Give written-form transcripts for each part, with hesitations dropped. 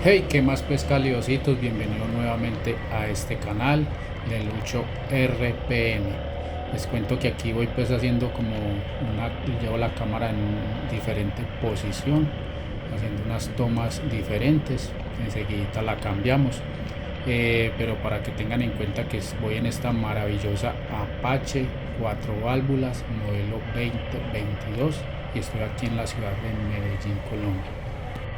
Hey, ¿qué más pues caliositos? Bienvenidos nuevamente a este canal de Lucho RPM. Les cuento que aquí voy pues haciendo como llevo la cámara en diferente posición, haciendo unas tomas diferentes, enseguida la cambiamos. Pero para que tengan en cuenta que voy en esta maravillosa Apache 4 válvulas modelo 2022 y estoy aquí en la ciudad de Medellín, Colombia.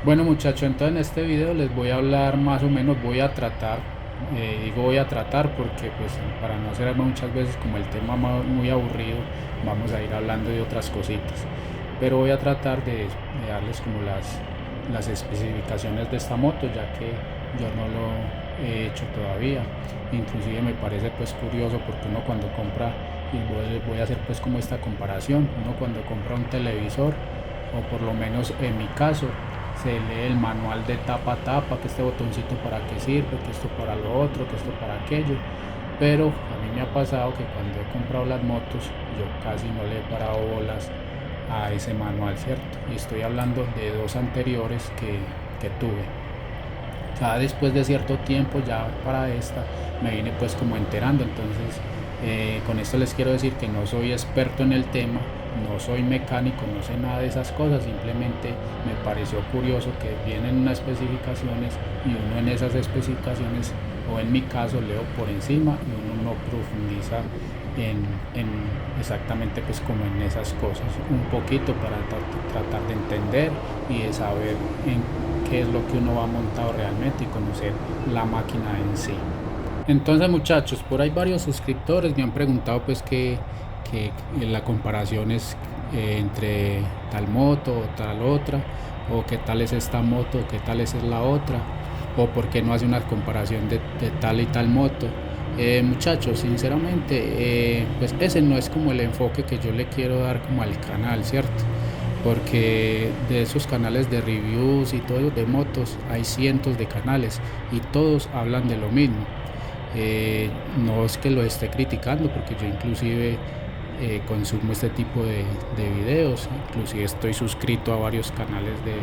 Bueno muchachos, entonces en este video les voy a hablar más o menos, voy a tratar, digo voy a tratar porque pues para no hacer muchas veces como el tema muy aburrido, vamos a ir hablando de otras cositas, pero voy a tratar de darles como las especificaciones de esta moto, ya que yo no lo he hecho todavía. Inclusive me parece pues curioso porque uno cuando compra, y voy a hacer pues como esta comparación, uno cuando compra un televisor, o por lo menos en mi caso, se lee el manual de tapa a tapa, que este botoncito para qué sirve, que esto para lo otro, que esto para aquello. Pero a mí me ha pasado que cuando he comprado las motos, yo casi no le he parado bolas a ese manual, ¿cierto? Y estoy hablando de dos anteriores que tuve. Ya después de cierto tiempo, ya para esta, me vine pues como enterando. Entonces, con esto les quiero decir que no soy experto en el tema, no soy mecánico, no sé nada de esas cosas, simplemente me pareció curioso que vienen unas especificaciones y uno en esas especificaciones, o en mi caso, leo por encima y uno no profundiza en exactamente pues como en esas cosas, un poquito para tratar de entender y de saber en qué es lo que uno va montado realmente y conocer la máquina en sí. Entonces muchachos, por ahí varios suscriptores me han preguntado pues que la comparación es entre tal moto o tal otra, o qué tal es esta moto o qué tal es la otra, o por qué no hace una comparación de tal y tal moto. Muchachos, sinceramente, pues ese no es como el enfoque que yo le quiero dar como al canal, ¿cierto? Porque de esos canales de reviews y todo de motos hay cientos de canales y todos hablan de lo mismo. No es que lo esté criticando, porque yo inclusive consumo este tipo de videos, inclusive estoy suscrito a varios canales de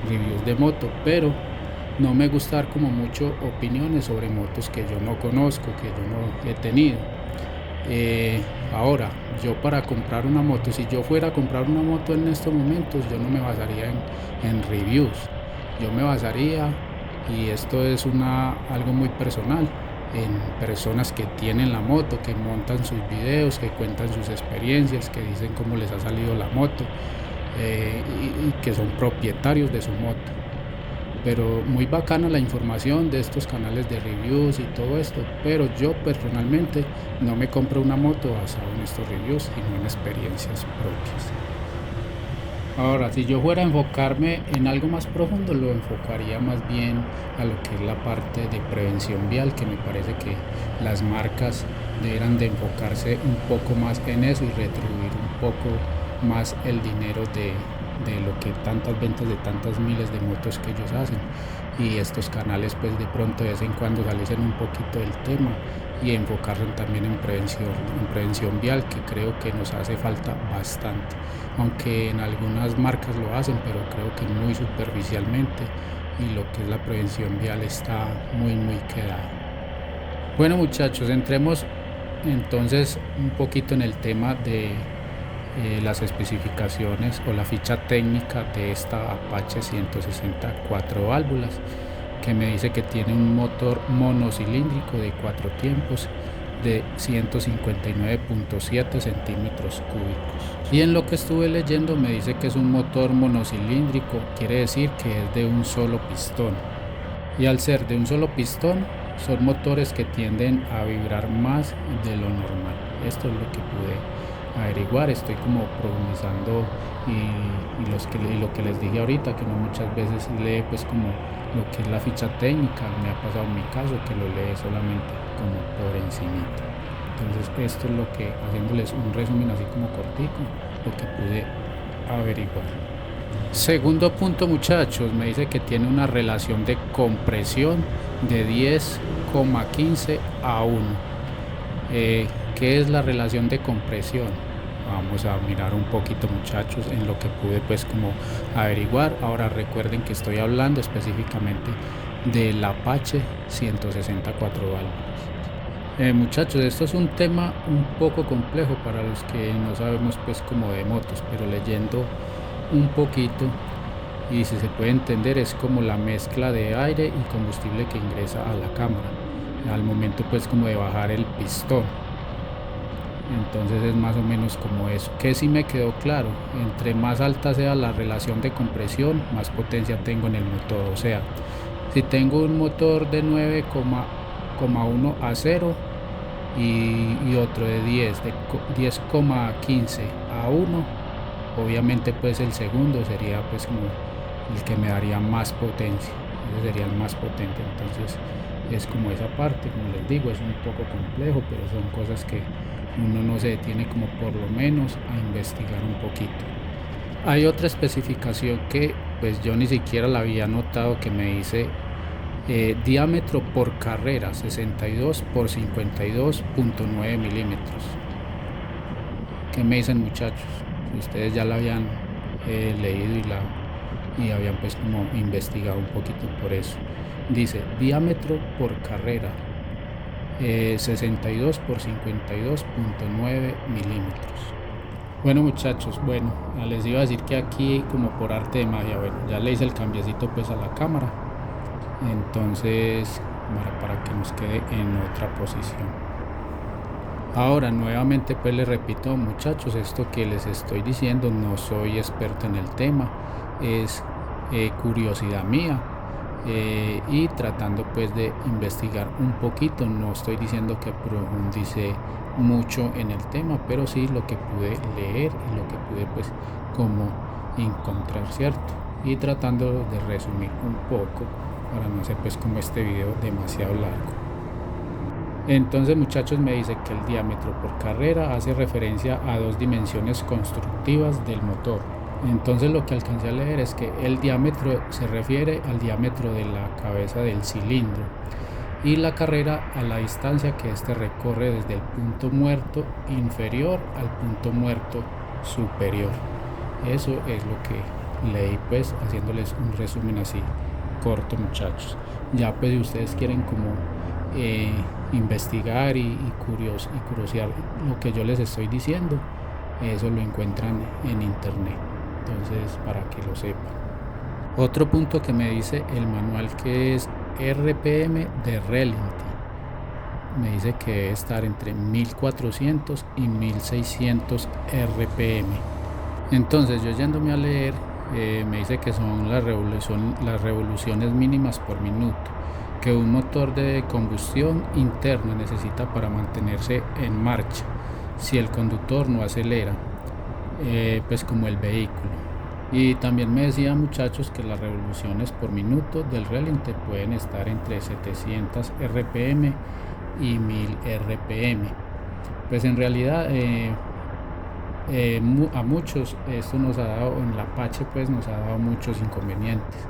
reviews de moto, pero no me gusta dar como mucho opiniones sobre motos que yo no conozco, que yo no he tenido. Ahora, yo para comprar una moto, si yo fuera a comprar una moto en estos momentos, yo no me basaría en reviews, yo me basaría, y esto es algo muy personal, en personas que tienen la moto, que montan sus videos, que cuentan sus experiencias, que dicen cómo les ha salido la moto, y que son propietarios de su moto. Pero muy bacana la información de estos canales de reviews y todo esto, pero yo personalmente no me compro una moto basada en estos reviews, sino en experiencias propias. Ahora, si yo fuera a enfocarme en algo más profundo, lo enfocaría más bien a lo que es la parte de prevención vial, que me parece que las marcas deberán de enfocarse un poco más en eso y retribuir un poco más el dinero de lo que tantas ventas de tantas miles de motos que ellos hacen. Y estos canales pues de pronto de vez en cuando salen un poquito del tema y enfocarse también en prevención vial, que creo que nos hace falta bastante, aunque en algunas marcas lo hacen, pero creo que muy superficialmente, y lo que es la prevención vial está muy quedada. Bueno muchachos, entremos entonces un poquito en el tema de las especificaciones o la ficha técnica de esta Apache 164 válvulas, que me dice que tiene un motor monocilíndrico de 4 tiempos de 159.7 centímetros cúbicos. Y en lo que estuve leyendo me dice que es un motor monocilíndrico, quiere decir que es de un solo pistón. Y al ser de un solo pistón, son motores que tienden a vibrar más de lo normal. Esto es lo que pude averiguar, estoy como profundizando, y lo que les dije ahorita, que no muchas veces lee pues como lo que es la ficha técnica. Me ha pasado en mi caso que lo lee solamente como por encimita. Entonces esto es lo que, haciéndoles un resumen así como cortico, lo que pude averiguar. Segundo punto muchachos, me dice que tiene una relación de compresión de 10,15 a 1. ¿Qué es la relación de compresión? Vamos a mirar un poquito muchachos en lo que pude pues como averiguar. Ahora recuerden que estoy hablando específicamente del Apache 164 válvulas. Muchachos, esto es un tema un poco complejo para los que no sabemos pues como de motos, pero leyendo un poquito y si se puede entender es como la mezcla de aire y combustible que ingresa a la cámara al momento pues como de bajar el pistón. Entonces es más o menos como eso, que si me quedó claro, entre más alta sea la relación de compresión, más potencia tengo en el motor. O sea, si tengo un motor de 9,1 a 0 y otro de 10,15 a 1, obviamente pues el segundo sería pues como el que me daría más potencia, ese sería el más potente. Entonces es como esa parte, como les digo, es un poco complejo, pero son cosas que uno no se detiene como por lo menos a investigar un poquito. Hay otra especificación que pues yo ni siquiera la había notado, que me dice diámetro por carrera 62 por 52.9 milímetros. ¿Qué me dicen, muchachos? Si ustedes ya la habían leído y habían pues como investigado un poquito por eso. Dice diámetro por carrera 62 por 52.9 milímetros. Bueno, muchachos, bueno, les iba a decir que aquí como por arte de magia, bueno, ya le hice el cambiecito pues a la cámara, entonces para que nos quede en otra posición. Ahora nuevamente pues les repito, muchachos, esto que les estoy diciendo, no soy experto en el tema, es curiosidad mía, y tratando pues de investigar un poquito. No estoy diciendo que profundice mucho en el tema, pero sí lo que pude leer y lo que pude pues como encontrar, cierto, y tratando de resumir un poco para no hacer pues como este video demasiado largo. Entonces, muchachos, me dice que el diámetro por carrera hace referencia a dos dimensiones constructivas del motor. Entonces lo que alcancé a leer es que el diámetro se refiere al diámetro de la cabeza del cilindro y la carrera a la distancia que éste recorre desde el punto muerto inferior al punto muerto superior. Eso es lo que leí pues haciéndoles un resumen así corto, muchachos. Ya pues si ustedes quieren como investigar y curiosear lo que yo les estoy diciendo, eso lo encuentran en internet, entonces para que lo sepan. Otro punto que me dice el manual, que es RPM de Relinti, me dice que debe estar entre 1400 y 1600 RPM. Entonces yo yéndome a leer, me dice que son las revoluciones mínimas por minuto que un motor de combustión interna necesita para mantenerse en marcha si el conductor no acelera, pues como el vehículo. Y también me decía, muchachos, que las revoluciones por minuto del Relinti pueden estar entre 700 RPM y 1000 RPM. Pues en realidad a muchos esto nos ha dado, en la Apache pues nos ha dado muchos inconvenientes.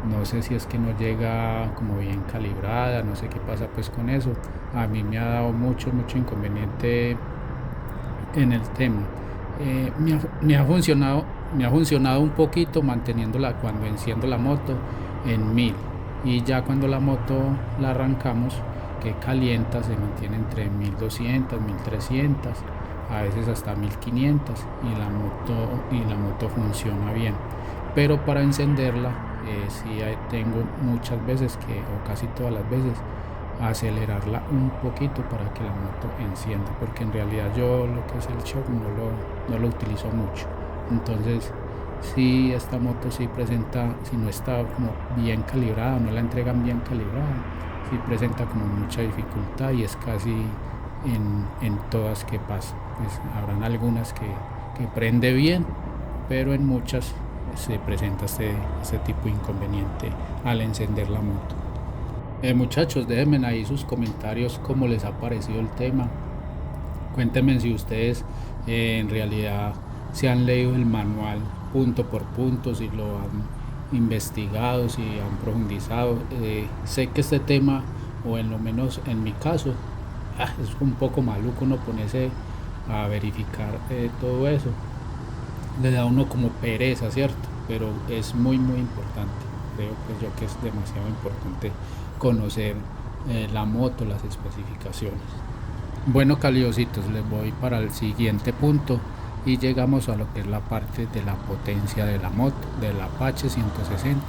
No sé si es que no llega como bien calibrada, no sé qué pasa pues con eso. A mí me ha dado mucho inconveniente en el tema. Me ha funcionado un poquito manteniéndola cuando enciendo la moto en 1000, y ya cuando la moto la arrancamos, que calienta, se mantiene entre 1200, 1300, a veces hasta 1500, y la moto funciona bien. Pero para encenderla sí tengo muchas veces o casi todas las veces, acelerarla un poquito para que la moto encienda, porque en realidad yo lo que es el shock no lo utilizo mucho. Entonces si esta moto sí presenta, si no está como bien calibrada, no la entregan bien calibrada, sí presenta como mucha dificultad, y es casi en todas que pasa. Pues habrán algunas que prende bien, pero en muchas se presenta este tipo de inconveniente al encender la moto. Muchachos, déjenme ahí sus comentarios cómo les ha parecido el tema. Cuéntenme si ustedes en realidad se han leído el manual punto por punto, si lo han investigado, si han profundizado. Sé que este tema, o en lo menos en mi caso, es un poco maluco uno ponerse a verificar todo eso. Le da a uno como pereza, ¿cierto? Pero es muy importante. creo pues yo que es demasiado importante conocer la moto, las especificaciones. Bueno, caliositos, les voy para el siguiente punto y llegamos a lo que es la parte de la potencia de la moto, del Apache 160,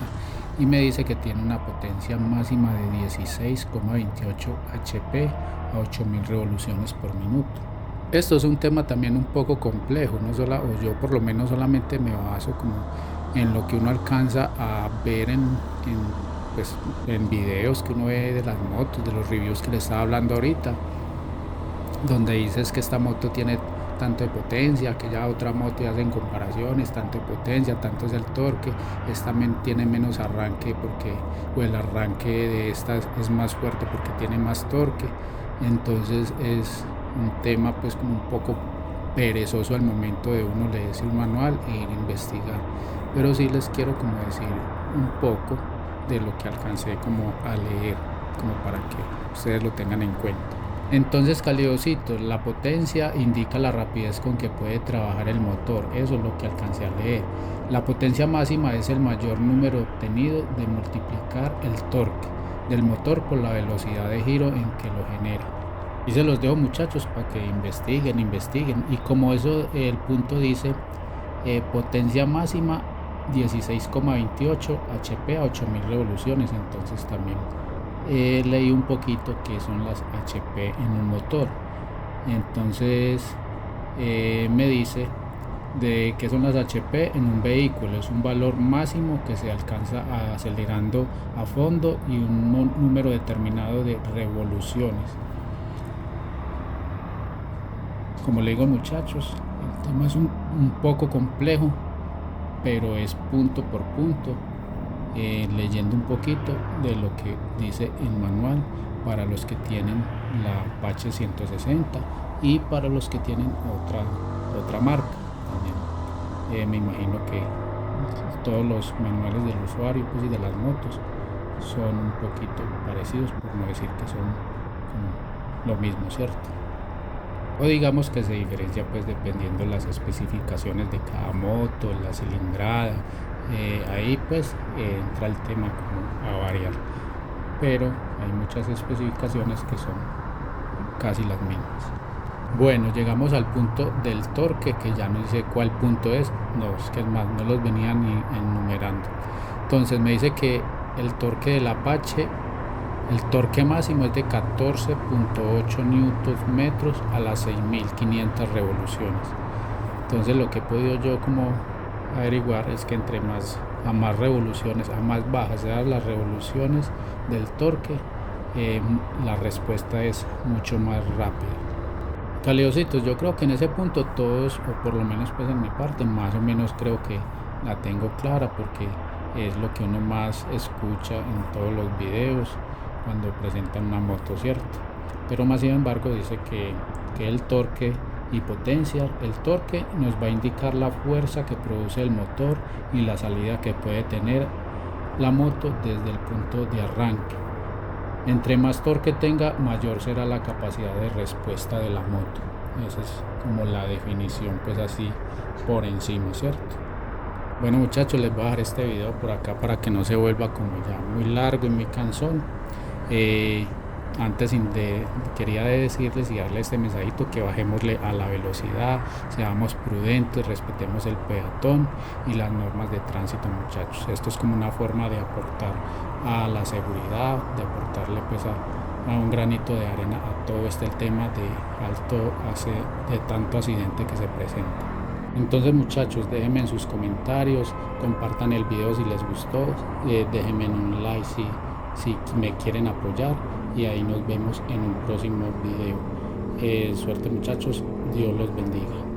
y me dice que tiene una potencia máxima de 16,28 HP a 8000 revoluciones por minuto. Esto es un tema también un poco complejo, o yo por lo menos solamente me baso como en lo que uno alcanza a ver en videos que uno ve de las motos, de los reviews que le estaba hablando ahorita, donde dices que esta moto tiene tanto de potencia, que ya otra moto ya hacen comparaciones, tanto de potencia, tanto es el torque, esta tiene menos arranque o el arranque de esta es más fuerte porque tiene más torque. Entonces es un tema pues como un poco perezoso al momento de uno leerse un manual e ir a investigar, pero sí les quiero como decir un poco de lo que alcancé como a leer, como para que ustedes lo tengan en cuenta. Entonces, calidositos, la potencia indica la rapidez con que puede trabajar el motor, eso es lo que alcancé a leer. La potencia máxima es el mayor número obtenido de multiplicar el torque del motor por la velocidad de giro en que lo genera. Y se los dejo, muchachos, para que investiguen. Y como eso, el punto dice potencia máxima 16,28 HP a 8000 revoluciones, entonces también leí un poquito que son las HP en un motor. Entonces me dice de que son las HP en un vehículo, es un valor máximo que se alcanza acelerando a fondo y un número determinado de revoluciones. Como le digo, muchachos, el tema es un poco complejo, pero es punto por punto, leyendo un poquito de lo que dice el manual para los que tienen la Apache 160 y para los que tienen otra marca también. Me imagino que todos los manuales del usuario pues, y de las motos son un poquito parecidos, por no decir que son lo mismo, ¿cierto? O digamos que se diferencia pues dependiendo las especificaciones de cada moto, la cilindrada, ahí pues entra el tema como a variar, pero hay muchas especificaciones que son casi las mismas. Bueno, llegamos al punto del torque, que ya no sé cuál punto es que es más, no los venía ni enumerando. Entonces me dice que el torque del Apache, el torque máximo es de 14,8 Nm a las 6500 revoluciones. Entonces lo que he podido yo como averiguar es que entre más revoluciones, a más bajas sean las revoluciones del torque, la respuesta es mucho más rápida. Caliositos, yo creo que en ese punto todos, o por lo menos pues en mi parte, más o menos creo que la tengo clara, porque es lo que uno más escucha en todos los videos cuando presentan una moto, ¿cierto? Pero más sin embargo dice que el torque y potencia, el torque nos va a indicar la fuerza que produce el motor y la salida que puede tener la moto desde el punto de arranque. Entre más torque tenga, mayor será la capacidad de respuesta de la moto. Esa es como la definición pues así por encima, ¿cierto? Bueno, muchachos, les voy a dejar este video por acá para que no se vuelva como ya muy largo y muy cansón. Antes quería decirles y darles este mensajito, que bajémosle a la velocidad, seamos prudentes, respetemos el peatón y las normas de tránsito, muchachos. Esto es como una forma de aportar a la seguridad, de aportarle pues a un granito de arena a todo este tema de tanto accidente que se presenta. Entonces, muchachos, déjenme en sus comentarios, compartan el video si les gustó, déjenme un like si me quieren apoyar, y ahí nos vemos en un próximo video. Suerte, muchachos, Dios los bendiga.